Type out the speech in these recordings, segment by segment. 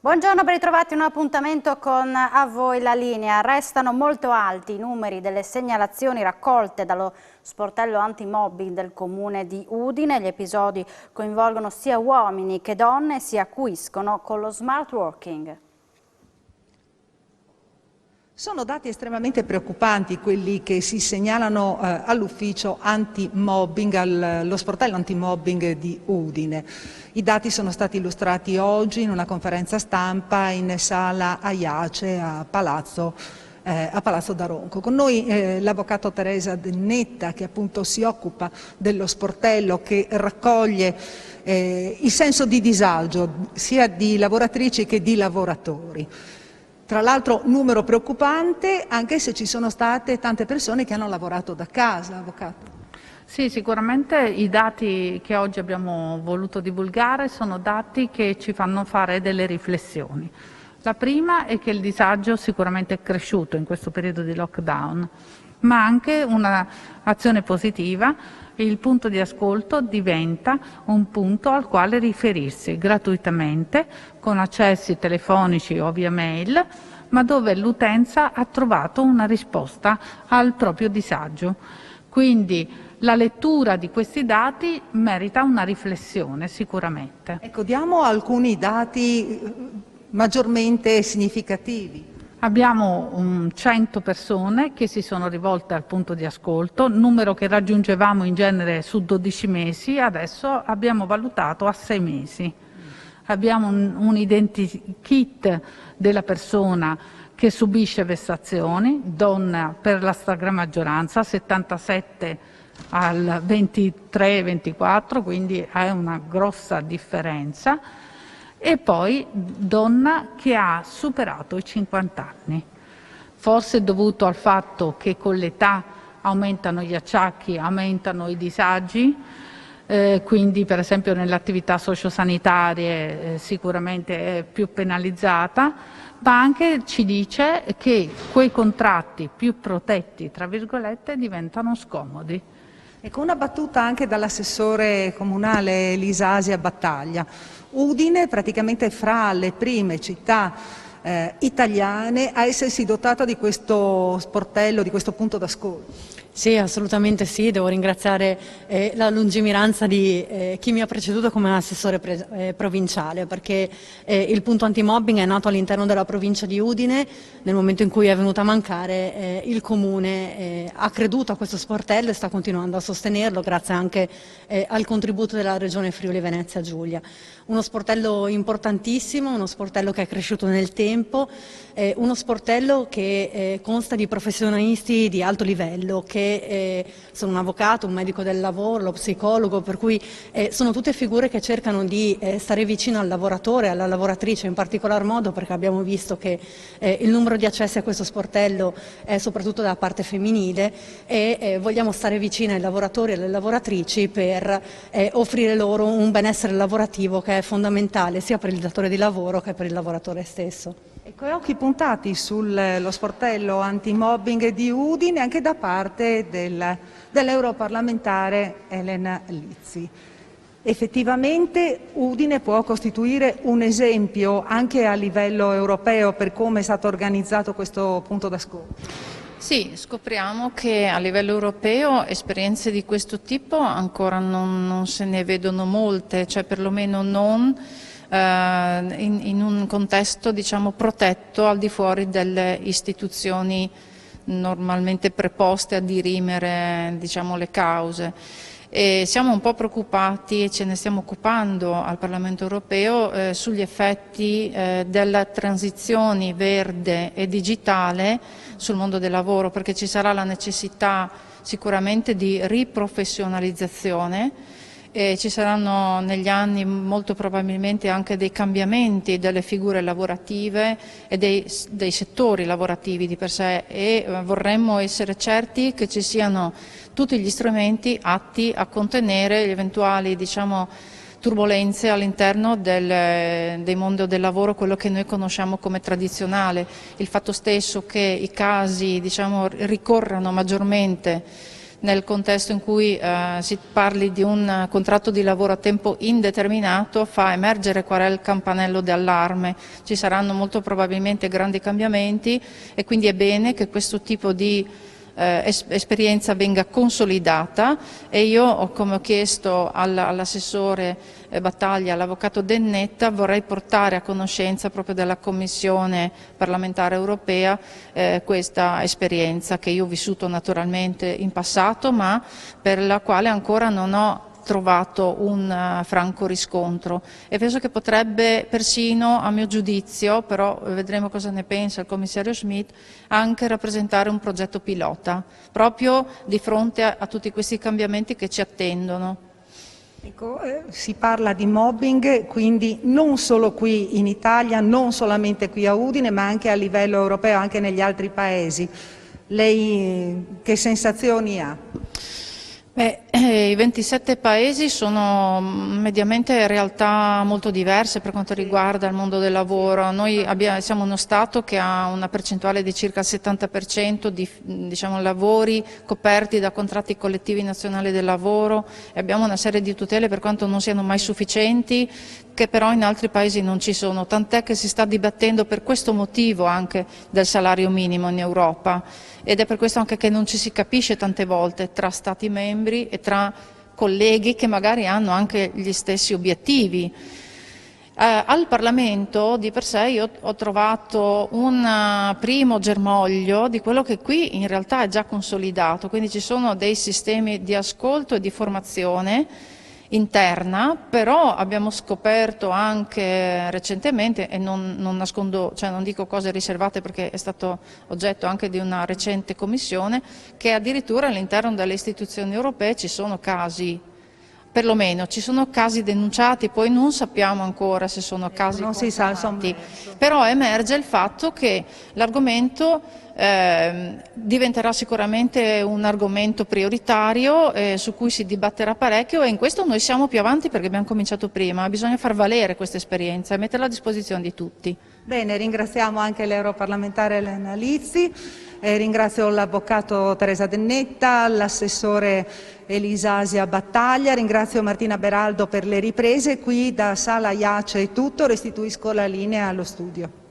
Buongiorno, ben ritrovati un appuntamento con A Voi la Linea. Restano molto alti i numeri delle segnalazioni raccolte dallo sportello antimobbing del comune di Udine. Gli episodi coinvolgono sia uomini che donne e si acuiscono con lo smart working. Sono dati estremamente preoccupanti quelli che si segnalano all'ufficio antimobbing, allo sportello antimobbing di Udine. I dati sono stati illustrati oggi in una conferenza stampa in sala Aiace a Palazzo Daronco. Con noi l'avvocato Teresa Dennetta, che appunto si occupa dello sportello, che raccoglie il senso di disagio sia di lavoratrici che di lavoratori. Tra l'altro numero preoccupante, anche se ci sono state tante persone che hanno lavorato da casa, avvocato. Sì, sicuramente i dati che oggi abbiamo voluto divulgare sono dati che ci fanno fare delle riflessioni. La prima è che il disagio sicuramente è cresciuto in questo periodo di lockdown, ma anche un'azione positiva. Il punto di ascolto diventa un punto al quale riferirsi gratuitamente, con accessi telefonici o via mail, ma dove l'utenza ha trovato una risposta al proprio disagio. Quindi la lettura di questi dati merita una riflessione sicuramente. Ecco, diamo alcuni dati maggiormente significativi. Abbiamo 100 persone che si sono rivolte al punto di ascolto, numero che raggiungevamo in genere su 12 mesi, adesso abbiamo valutato a 6 mesi. Abbiamo un identikit della persona che subisce vessazioni, donna per la stragrande maggioranza, 77 al 23-24, quindi è una grossa differenza. E poi donna che ha superato i 50 anni, forse dovuto al fatto che con l'età aumentano gli acciacchi, aumentano i disagi, quindi per esempio nelle attività sociosanitarie sicuramente è più penalizzata, ma anche ci dice che quei contratti più protetti, tra virgolette, diventano scomodi. Ecco, una battuta anche dall'assessore comunale Elisa Asia Battaglia. Udine praticamente fra le prime città italiane a essersi dotata di questo sportello, di questo punto d'ascolto. Sì, assolutamente sì, devo ringraziare la lungimiranza di chi mi ha preceduto come assessore provinciale, perché il punto antimobbing è nato all'interno della provincia di Udine. Nel momento in cui è venuta a mancare, il comune ha creduto a questo sportello e sta continuando a sostenerlo grazie anche al contributo della regione Friuli Venezia Giulia. Uno sportello importantissimo, uno sportello che è cresciuto nel tempo, uno sportello che consta di professionisti di alto livello, che sono un avvocato, un medico del lavoro, lo psicologo, per cui sono tutte figure che cercano di stare vicino al lavoratore, alla lavoratrice in particolar modo, perché abbiamo visto che il numero di accessi a questo sportello è soprattutto da parte femminile e vogliamo stare vicini ai lavoratori e alle lavoratrici per offrire loro un benessere lavorativo che è fondamentale sia per il datore di lavoro che per il lavoratore stesso. Ecco, occhi puntati sullo sportello antimobbing di Udine anche da parte dell'europarlamentare Elena Lizzi. Effettivamente Udine può costituire un esempio anche a livello europeo per come è stato organizzato questo punto d'ascolto. Sì, scopriamo che a livello europeo esperienze di questo tipo ancora non se ne vedono molte, cioè perlomeno non in un contesto, diciamo, protetto al di fuori delle istituzioni normalmente preposte a dirimere, diciamo, le cause. E siamo un po' preoccupati e ce ne stiamo occupando al Parlamento europeo sugli effetti della transizione verde e digitale sul mondo del lavoro, perché ci sarà la necessità sicuramente di riprofessionalizzazione. Ci saranno negli anni molto probabilmente anche dei cambiamenti delle figure lavorative e dei settori lavorativi di per sé e vorremmo essere certi che ci siano tutti gli strumenti atti a contenere gli eventuali, diciamo, turbolenze all'interno del mondo del lavoro, quello che noi conosciamo come tradizionale. Il fatto stesso che i casi, diciamo, ricorrano maggiormente nel contesto in cui si parli di un contratto di lavoro a tempo indeterminato fa emergere qual è il campanello d'allarme. Ci saranno molto probabilmente grandi cambiamenti e quindi è bene che questo tipo di esperienza venga consolidata, e io, come ho chiesto all'assessore Battaglia, all'avvocato Dennetta, vorrei portare a conoscenza proprio della Commissione parlamentare europea questa esperienza che io ho vissuto naturalmente in passato, ma per la quale ancora non ho trovato un franco riscontro, e penso che potrebbe persino, a mio giudizio, però vedremo cosa ne pensa il commissario Schmit, anche rappresentare un progetto pilota, proprio di fronte a tutti questi cambiamenti che ci attendono. Ecco, si parla di mobbing, quindi non solo qui in Italia, non solamente qui a Udine, ma anche a livello europeo, anche negli altri paesi. Lei che sensazioni ha? I 27 paesi sono mediamente realtà molto diverse per quanto riguarda il mondo del lavoro. Noi siamo uno Stato che ha una percentuale di circa il 70% di lavori coperti da contratti collettivi nazionali del lavoro, e abbiamo una serie di tutele, per quanto non siano mai sufficienti, che però in altri paesi non ci sono, tant'è che si sta dibattendo per questo motivo anche del salario minimo in Europa, ed è per questo anche che non ci si capisce tante volte tra Stati membri e tra colleghi che magari hanno anche gli stessi obiettivi. Al Parlamento di per sé io ho trovato un primo germoglio di quello che qui in realtà è già consolidato, quindi ci sono dei sistemi di ascolto e di formazione interna, però abbiamo scoperto anche recentemente, e non nascondo, cioè non dico cose riservate perché è stato oggetto anche di una recente commissione, che addirittura all'interno delle istituzioni europee ci sono casi, perlomeno ci sono casi denunciati, poi non sappiamo ancora se sono casi confirmati, però emerge il fatto che l'argomento diventerà sicuramente un argomento prioritario su cui si dibatterà parecchio, e in questo noi siamo più avanti perché abbiamo cominciato prima. Bisogna far valere questa esperienza e metterla a disposizione di tutti. Bene, ringraziamo anche l'europarlamentare Elena Lizzi, ringrazio l'avvocato Teresa Dennetta, l'assessore Elisa Asia Battaglia, ringrazio Martina Beraldo per le riprese. Qui da Sala IACE è tutto, restituisco la linea allo studio.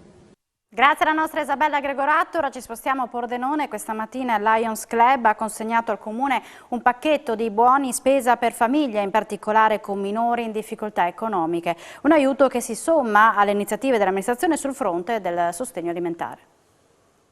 Grazie alla nostra Isabella Gregoratto. Ora ci spostiamo a Pordenone. Questa mattina il Lions Club ha consegnato al Comune un pacchetto di buoni spesa per famiglie, in particolare con minori in difficoltà economiche. Un aiuto che si somma alle iniziative dell'amministrazione sul fronte del sostegno alimentare.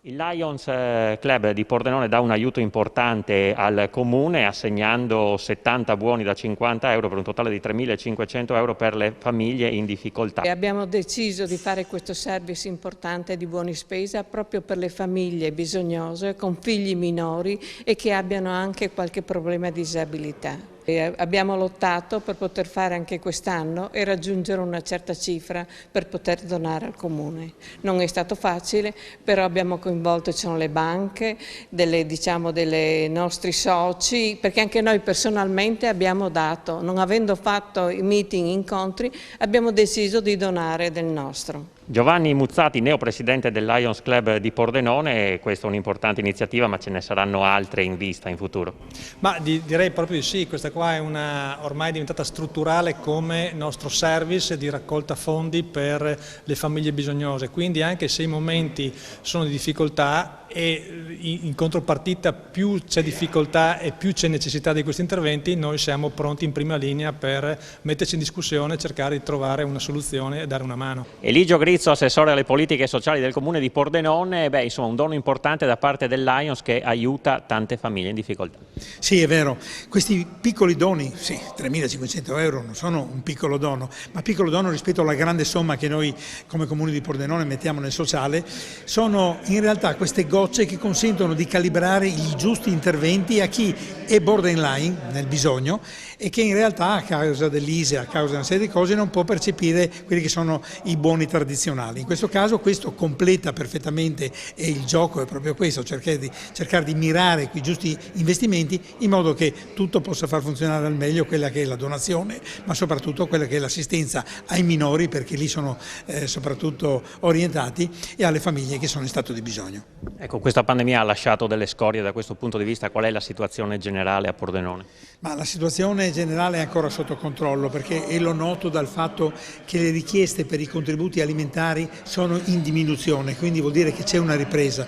Il Lions Club di Pordenone dà un aiuto importante al Comune, assegnando 70 buoni da 50 euro per un totale di 3.500 euro per le famiglie in difficoltà. E abbiamo deciso di fare questo service importante di buoni spesa proprio per le famiglie bisognose con figli minori e che abbiano anche qualche problema di disabilità. E abbiamo lottato per poter fare anche quest'anno e raggiungere una certa cifra per poter donare al Comune. Non è stato facile, però abbiamo coinvolto, ci sono le banche, dei nostri soci, perché anche noi personalmente abbiamo dato, non avendo fatto i meeting, incontri, abbiamo deciso di donare del nostro. Giovanni Muzzati, neopresidente del Lions Club di Pordenone, questa è un'importante iniziativa, ma ce ne saranno altre in vista in futuro? Ma direi proprio di sì, questa qua è ormai diventata strutturale come nostro service di raccolta fondi per le famiglie bisognose, quindi anche se i momenti sono di difficoltà e in contropartita più c'è difficoltà e più c'è necessità di questi interventi, noi siamo pronti in prima linea per metterci in discussione, cercare di trovare una soluzione e dare una mano. Eligio Grizzo, assessore alle politiche sociali del Comune di Pordenone, insomma un dono importante da parte del Lions che aiuta tante famiglie in difficoltà. Sì, è vero, questi piccoli doni, sì, 3.500 euro non sono un piccolo dono, ma piccolo dono rispetto alla grande somma che noi come Comune di Pordenone mettiamo nel sociale, sono in realtà queste gocce che consentono di calibrare i giusti interventi a chi è borderline nel bisogno e che in realtà a causa dell'ISEE, a causa di una serie di cose non può percepire quelli che sono i buoni tradizionali. tradizionali. In questo caso questo completa perfettamente, e il gioco è proprio questo, cercare di mirare quei giusti investimenti in modo che tutto possa far funzionare al meglio quella che è la donazione, ma soprattutto quella che è l'assistenza ai minori, perché lì sono soprattutto orientati, e alle famiglie che sono in stato di bisogno. Ecco, questa pandemia ha lasciato delle scorie da questo punto di vista. Qual è la situazione generale a Pordenone? Ma la situazione generale è ancora sotto controllo, e lo noto dal fatto che le richieste per i contributi alimentari sono in diminuzione, quindi vuol dire che c'è una ripresa,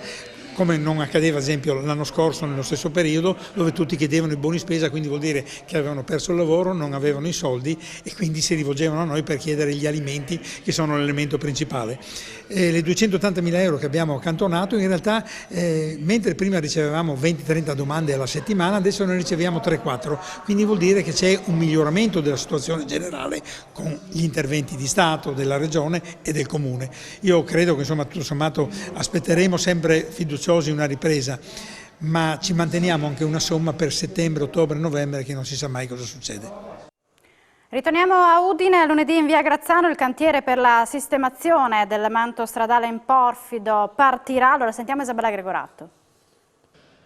come non accadeva ad esempio l'anno scorso nello stesso periodo, dove tutti chiedevano i buoni spesa, quindi vuol dire che avevano perso il lavoro, non avevano i soldi e quindi si rivolgevano a noi per chiedere gli alimenti, che sono l'elemento principale. Le 280.000 euro che abbiamo accantonato, in realtà mentre prima ricevevamo 20-30 domande alla settimana, adesso ne riceviamo 3-4, quindi vuol dire che c'è un miglioramento della situazione generale con gli interventi di Stato, della Regione e del Comune. Io credo che insomma tutto sommato aspetteremo sempre fiduciosi una ripresa, ma ci manteniamo anche una somma per settembre, ottobre, novembre, che non si sa mai cosa succede. Ritorniamo a Udine. Lunedì in via Grazzano il cantiere per la sistemazione del manto stradale in porfido partirà. Allora sentiamo Isabella Gregoratto.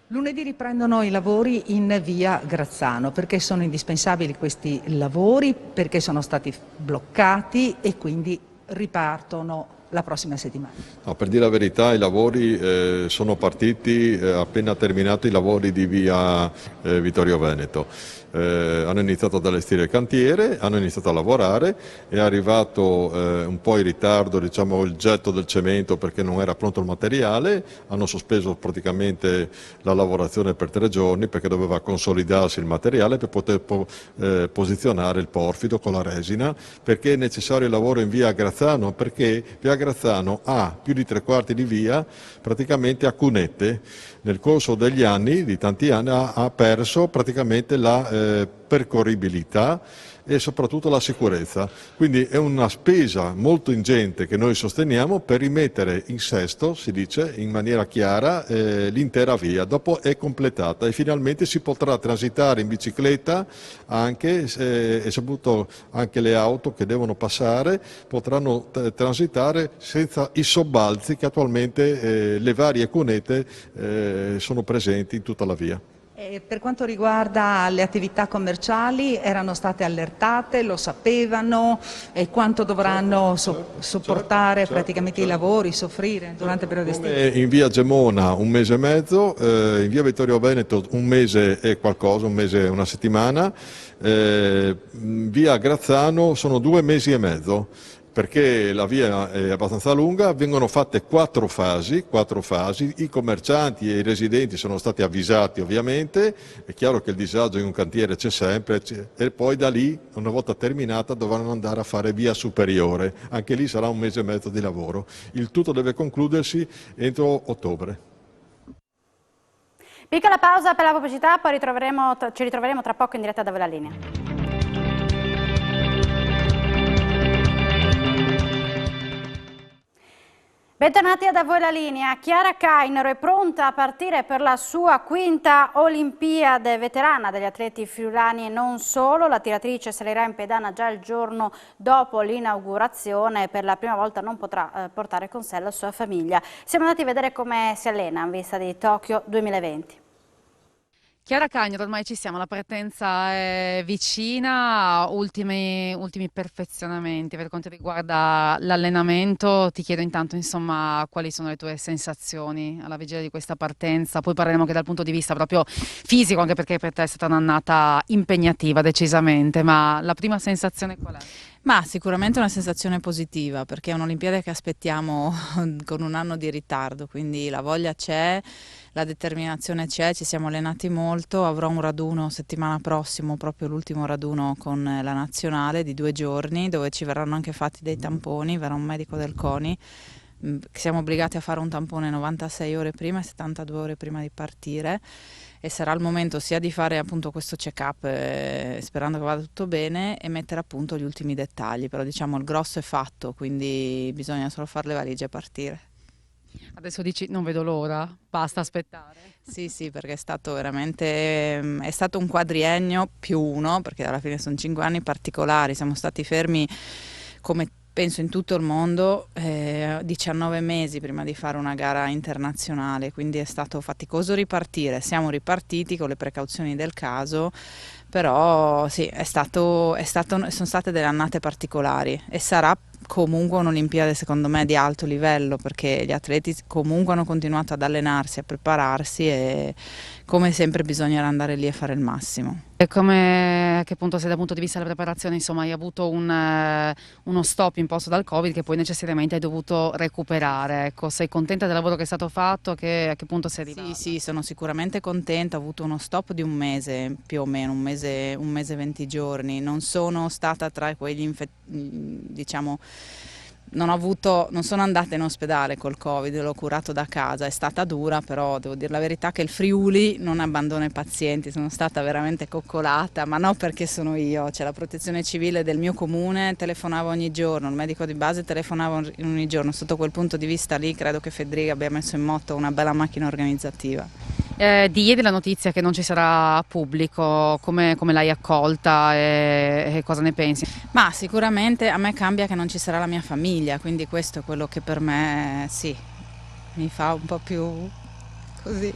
Lunedì riprendono i lavori in via Grazzano perché sono indispensabili questi lavori, perché sono stati bloccati e quindi ripartono la prossima settimana. No, per dire la verità, i lavori sono partiti appena terminato i lavori di via Vittorio Veneto. Hanno iniziato ad allestire il cantiere, hanno iniziato a lavorare, è arrivato un po' in ritardo, diciamo, il getto del cemento perché non era pronto il materiale, hanno sospeso praticamente la lavorazione per 3 giorni perché doveva consolidarsi il materiale per poter posizionare il porfido con la resina, perché è necessario il lavoro in via Grazzano, perché via Grazzano ha più di 3/4 di via praticamente a cunette. Nel corso degli anni, di tanti anni, ha perso praticamente la percorribilità e soprattutto la sicurezza. Quindi è una spesa molto ingente che noi sosteniamo per rimettere in sesto, si dice in maniera chiara, l'intera via. Dopo è completata e finalmente si potrà transitare in bicicletta anche e soprattutto anche le auto che devono passare potranno transitare senza i sobbalzi che attualmente le varie cunette sono presenti in tutta la via. Per quanto riguarda le attività commerciali, erano state allertate, lo sapevano, e quanto dovranno sopportare praticamente i lavori, soffrire durante il periodo estivo? In via Gemona 1 mese e mezzo, in via Vittorio Veneto 1 mese e qualcosa, 1 mese e una settimana, via Grazzano sono 2 mesi e mezzo. Perché la via è abbastanza lunga, vengono fatte 4 fasi, i commercianti e i residenti sono stati avvisati ovviamente, è chiaro che il disagio in un cantiere c'è sempre e poi da lì, una volta terminata, dovranno andare a fare via superiore, anche lì sarà 1 mese e mezzo di lavoro, il tutto deve concludersi entro ottobre. Piccola pausa per la pubblicità, poi ci ritroveremo tra poco in diretta da Voi la Linea. Bentornati a Da Voi la Linea. Chiara Cainero è pronta a partire per la sua 5ª Olimpiade, veterana degli atleti friulani e non solo. La tiratrice salirà in pedana già il giorno dopo l'inaugurazione e per la prima volta non potrà portare con sé la sua famiglia. Siamo andati a vedere come si allena in vista di Tokyo 2020. Chiara Cainero, ormai ci siamo, la partenza è vicina, ultimi perfezionamenti per quanto riguarda l'allenamento. Ti chiedo intanto insomma quali sono le tue sensazioni alla vigilia di questa partenza, poi parleremo anche dal punto di vista proprio fisico, anche perché per te è stata un'annata impegnativa decisamente, ma la prima sensazione qual è? Ma sicuramente una sensazione positiva, perché è un'Olimpiade che aspettiamo con 1 anno di ritardo, quindi la voglia c'è, la determinazione c'è, ci siamo allenati molto. Avrò un raduno settimana prossima, proprio l'ultimo raduno con la nazionale di 2 giorni, dove ci verranno anche fatti dei tamponi, verrà un medico del CONI, siamo obbligati a fare un tampone 96 ore prima e 72 ore prima di partire. E sarà il momento sia di fare appunto questo check-up sperando che vada tutto bene e mettere a punto gli ultimi dettagli, però diciamo il grosso è fatto, quindi bisogna solo fare le valigie e partire. Adesso dici non vedo l'ora, basta aspettare. Sì, perché è stato veramente un quadriennio più 1, perché alla fine sono 5 anni particolari, siamo stati fermi come penso in tutto il mondo, 19 mesi prima di fare una gara internazionale, quindi è stato faticoso ripartire. Siamo ripartiti con le precauzioni del caso, però sì, sono state delle annate particolari e sarà comunque un'Olimpiade secondo me di alto livello, perché gli atleti comunque hanno continuato ad allenarsi, a prepararsi e come sempre bisognerà andare lì e fare il massimo. E a che punto sei dal punto di vista della preparazione? Insomma, hai avuto uno stop imposto dal Covid che poi necessariamente hai dovuto recuperare. Ecco, sei contenta del lavoro che è stato fatto? A che punto sei arrivata? Sì, sono sicuramente contenta. Ho avuto uno stop di un mese, più o meno, un mese e 20 giorni. Non sono stata tra quegli diciamo, non sono andata in ospedale col Covid, l'ho curato da casa, è stata dura, però devo dire la verità che il Friuli non abbandona i pazienti, sono stata veramente coccolata, ma no perché sono io, c'è la protezione civile del mio comune, telefonavo ogni giorno, il medico di base telefonava ogni giorno, sotto quel punto di vista lì credo che Federica abbia messo in moto una bella macchina organizzativa. Di ieri la notizia che non ci sarà pubblico, come l'hai accolta e cosa ne pensi? Ma sicuramente a me cambia che non ci sarà la mia famiglia, quindi questo è quello che per me sì, mi fa un po' più così,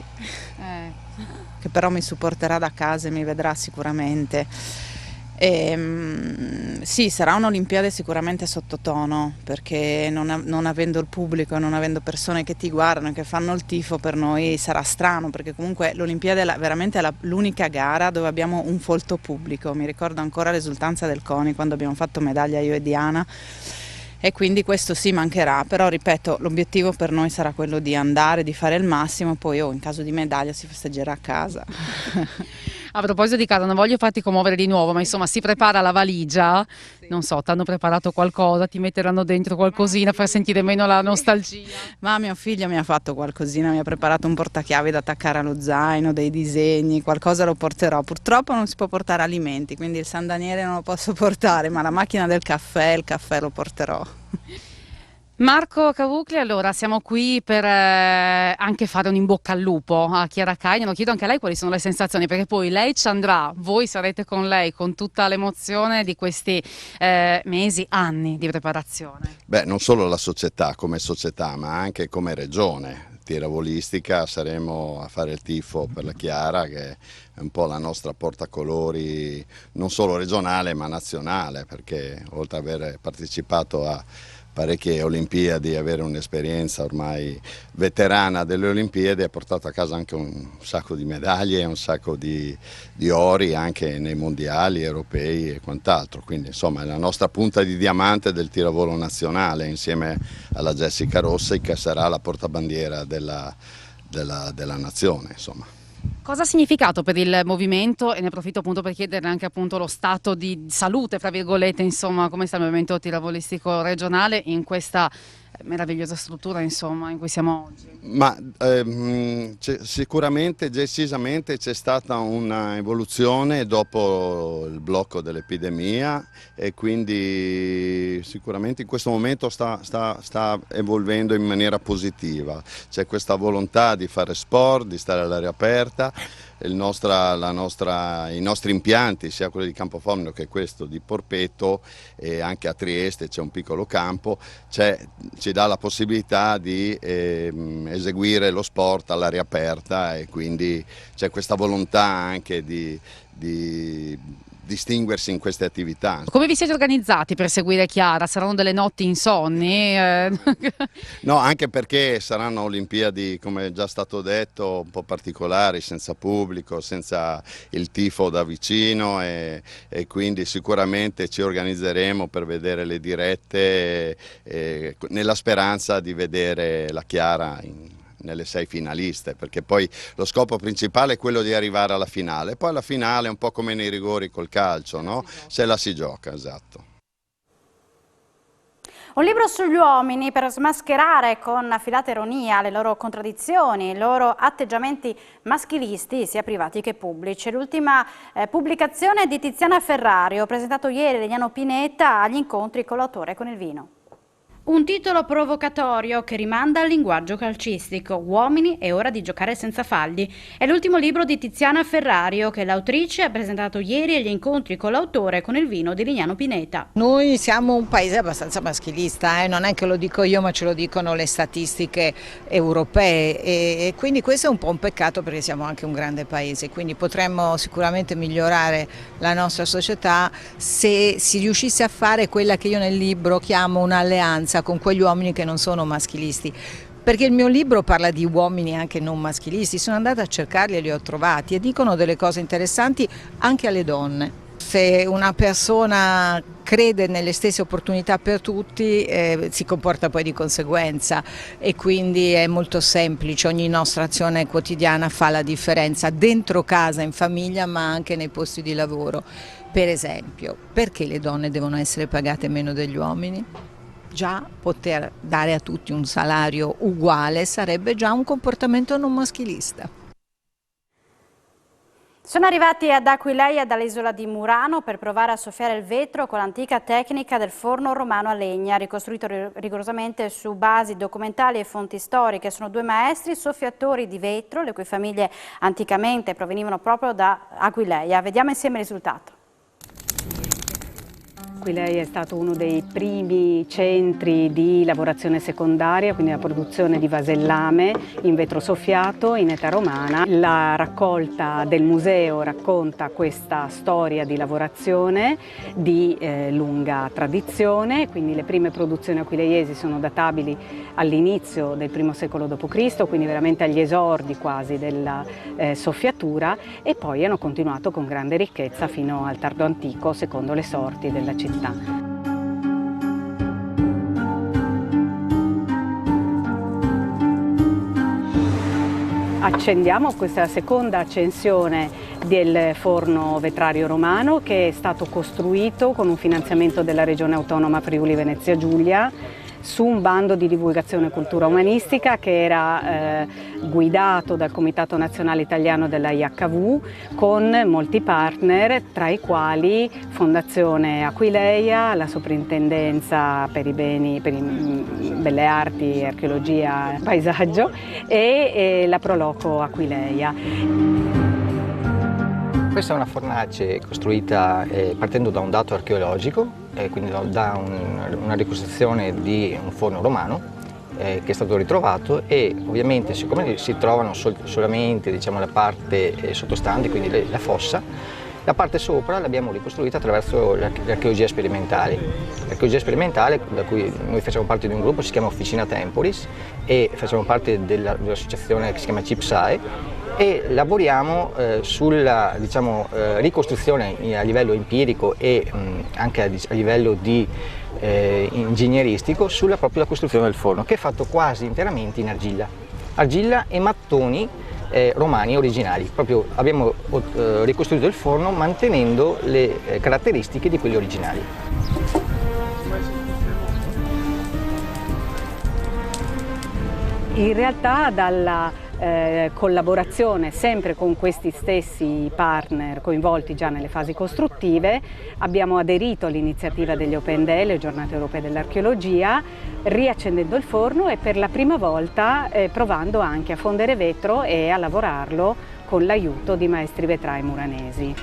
che però mi supporterà da casa e mi vedrà sicuramente. Sì, sarà un'Olimpiade sicuramente sottotono, perché non avendo il pubblico e non avendo persone che ti guardano e che fanno il tifo, per noi sarà strano, perché comunque l'Olimpiade è veramente l'unica gara dove abbiamo un folto pubblico. Mi ricordo ancora l'esultanza del CONI quando abbiamo fatto medaglia io e Diana, e quindi questo sì mancherà, però ripeto, l'obiettivo per noi sarà quello di andare, di fare il massimo, poi in caso di medaglia si festeggerà a casa. A proposito di casa, non voglio farti commuovere di nuovo, ma insomma si prepara la valigia, non so, ti hanno preparato qualcosa, ti metteranno dentro qualcosina per sentire meno la nostalgia? Ma mio figlio mi ha fatto qualcosina, mi ha preparato un portachiavi da attaccare allo zaino, dei disegni, qualcosa lo porterò. Purtroppo non si può portare alimenti, quindi il San Daniele non lo posso portare, ma la macchina del caffè, il caffè lo porterò. Marco Cavucli, allora siamo qui per anche fare un in bocca al lupo a Chiara Cagnano. Chiedo anche a lei quali sono le sensazioni, perché poi lei ci andrà, voi sarete con lei con tutta l'emozione di questi mesi, anni di preparazione. Beh, non solo la società come società, ma anche come regione tiravolistica saremo a fare il tifo per la Chiara, che è un po' la nostra portacolori non solo regionale ma nazionale, perché oltre ad aver partecipato a parecchie Olimpiadi, avere un'esperienza ormai veterana delle Olimpiadi, ha portato a casa anche un sacco di medaglie e un sacco di ori anche nei mondiali europei e quant'altro, quindi insomma è la nostra punta di diamante del tiravolo nazionale insieme alla Jessica Rossi, che sarà la portabandiera della nazione, insomma. Cosa ha significato per il movimento, e ne approfitto appunto per chiedere anche appunto lo stato di salute, fra virgolette, insomma, come sta il movimento tiravolistico regionale in questa meravigliosa struttura, insomma, in cui siamo oggi? Ma sicuramente, decisamente c'è stata un'evoluzione dopo il blocco dell'epidemia e quindi sicuramente in questo momento sta evolvendo in maniera positiva. C'è questa volontà di fare sport, di stare all'aria aperta. I nostri impianti, sia quello di Campoformio che questo di Porpeto, e anche a Trieste c'è un piccolo campo, ci dà la possibilità di eseguire lo sport all'aria aperta, e quindi c'è questa volontà anche di distinguersi in queste attività. Come vi siete organizzati per seguire Chiara? Saranno delle notti insonni? No, anche perché saranno Olimpiadi, come è già stato detto, un po' particolari, senza pubblico, senza il tifo da vicino, e quindi sicuramente ci organizzeremo per vedere le dirette nella speranza di vedere la Chiara nelle 6 finaliste, perché poi lo scopo principale è quello di arrivare alla finale, poi alla finale è un po' come nei rigori col calcio, no? Se la si gioca, esatto. Un libro sugli uomini per smascherare con affilata ironia le loro contraddizioni, i loro atteggiamenti maschilisti, sia privati che pubblici. L'ultima pubblicazione è di Tiziana Ferrario, presentato ieri da Eliano Pineta agli incontri con l'autore e con il vino. Un titolo provocatorio che rimanda al linguaggio calcistico. Uomini, è ora di giocare senza falli. È l'ultimo libro di Tiziana Ferrario che l'autrice ha presentato ieri agli incontri con l'autore con il vino di Lignano Pineta. Noi siamo un paese abbastanza maschilista, non è che lo dico io, ma ce lo dicono le statistiche europee e quindi questo è un po' un peccato perché siamo anche un grande paese, quindi potremmo sicuramente migliorare la nostra società se si riuscisse a fare quella che io nel libro chiamo un'alleanza con quegli uomini che non sono maschilisti, perché il mio libro parla di uomini anche non maschilisti, sono andata a cercarli e li ho trovati e dicono delle cose interessanti anche alle donne. Se una persona crede nelle stesse opportunità per tutti si comporta poi di conseguenza e quindi è molto semplice, ogni nostra azione quotidiana fa la differenza dentro casa, in famiglia ma anche nei posti di lavoro. Per esempio, perché le donne devono essere pagate meno degli uomini? Già poter dare a tutti un salario uguale sarebbe già un comportamento non maschilista. Sono arrivati ad Aquileia dall'isola di Murano per provare a soffiare il vetro con l'antica tecnica del forno romano a legna, ricostruito rigorosamente su basi documentali e fonti storiche. Sono due maestri soffiatori di vetro, le cui famiglie anticamente provenivano proprio da Aquileia. Vediamo insieme il risultato. Aquileia è stato uno dei primi centri di lavorazione secondaria, quindi la produzione di vasellame in vetro soffiato in età romana. La raccolta del museo racconta questa storia di lavorazione di lunga tradizione, quindi le prime produzioni aquileiesi sono databili all'inizio del I secolo d.C., quindi veramente agli esordi quasi della soffiatura, e poi hanno continuato con grande ricchezza fino al tardo antico secondo le sorti della città. Accendiamo questa seconda accensione del forno vetrario romano che è stato costruito con un finanziamento della Regione Autonoma Friuli Venezia Giulia su un bando di divulgazione e cultura umanistica che era guidato dal Comitato Nazionale Italiano della IHV con molti partner, tra i quali Fondazione Aquileia, la Soprintendenza per i beni, per belle arti, archeologia, paesaggio e la Proloco Aquileia. Questa è una fornace costruita partendo da un dato archeologico, quindi da una ricostruzione di un forno romano che è stato ritrovato, e ovviamente siccome si trovano solamente la parte sottostante, quindi la fossa, la parte sopra l'abbiamo ricostruita attraverso l'archeologia sperimentale. L'archeologia sperimentale, da cui noi facciamo parte di un gruppo, si chiama Officina Temporis e facciamo parte dell'associazione che si chiama CIPSAE, e lavoriamo sulla ricostruzione a livello empirico e anche a livello di ingegneristico sulla propria costruzione del forno, che è fatto quasi interamente in argilla e mattoni romani originali. Proprio abbiamo ricostruito il forno mantenendo le caratteristiche di quelli originali. In realtà dalla collaborazione sempre con questi stessi partner coinvolti già nelle fasi costruttive abbiamo aderito all'iniziativa degli Open Day, le giornate europee dell'archeologia, riaccendendo il forno e per la prima volta provando anche a fondere vetro e a lavorarlo con l'aiuto di maestri vetrai muranesi.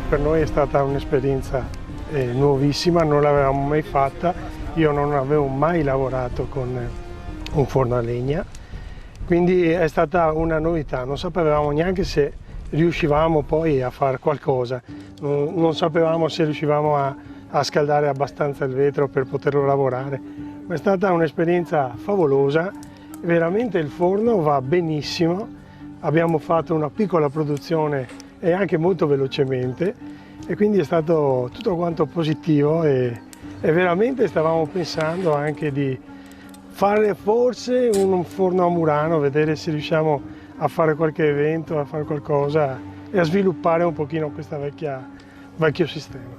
Per noi è stata un'esperienza nuovissima, non l'avevamo mai fatta. Io non avevo mai lavorato con un forno a legna, quindi è stata una novità, non sapevamo neanche se riuscivamo poi a fare qualcosa, non sapevamo se riuscivamo a scaldare abbastanza il vetro per poterlo lavorare, ma è stata un'esperienza favolosa, veramente il forno va benissimo, abbiamo fatto una piccola produzione e anche molto velocemente e quindi è stato tutto quanto positivo e veramente stavamo pensando anche di fare forse un forno a Murano, vedere se riusciamo a fare qualche evento, a fare qualcosa e a sviluppare un pochino questo vecchio sistema.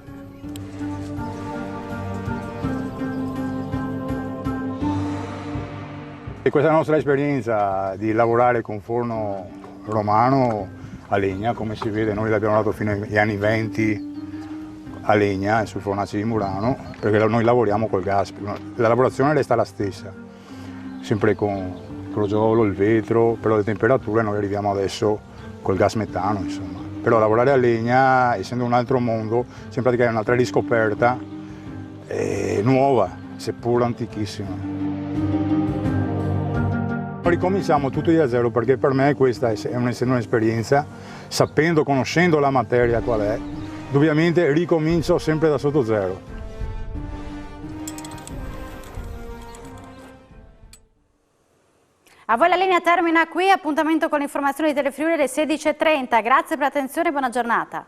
E questa nostra esperienza di lavorare con forno romano a legna, come si vede, noi l'abbiamo lavorato fino agli anni 20, a legna sul fornace di Murano, perché noi lavoriamo col gas, la lavorazione resta la stessa, sempre con il crogiolo, il vetro, però le temperature noi arriviamo adesso col gas metano, insomma. Però lavorare a legna, essendo un altro mondo, in pratica è un'altra riscoperta, nuova, seppur antichissima. Ricominciamo tutto da zero, perché per me questa è un'esperienza, sapendo, conoscendo la materia qual è, ovviamente ricomincio sempre da sotto zero. A voi la linea termina qui, appuntamento con l'informazione di Telefriuli alle 16:30. Grazie per l'attenzione e buona giornata.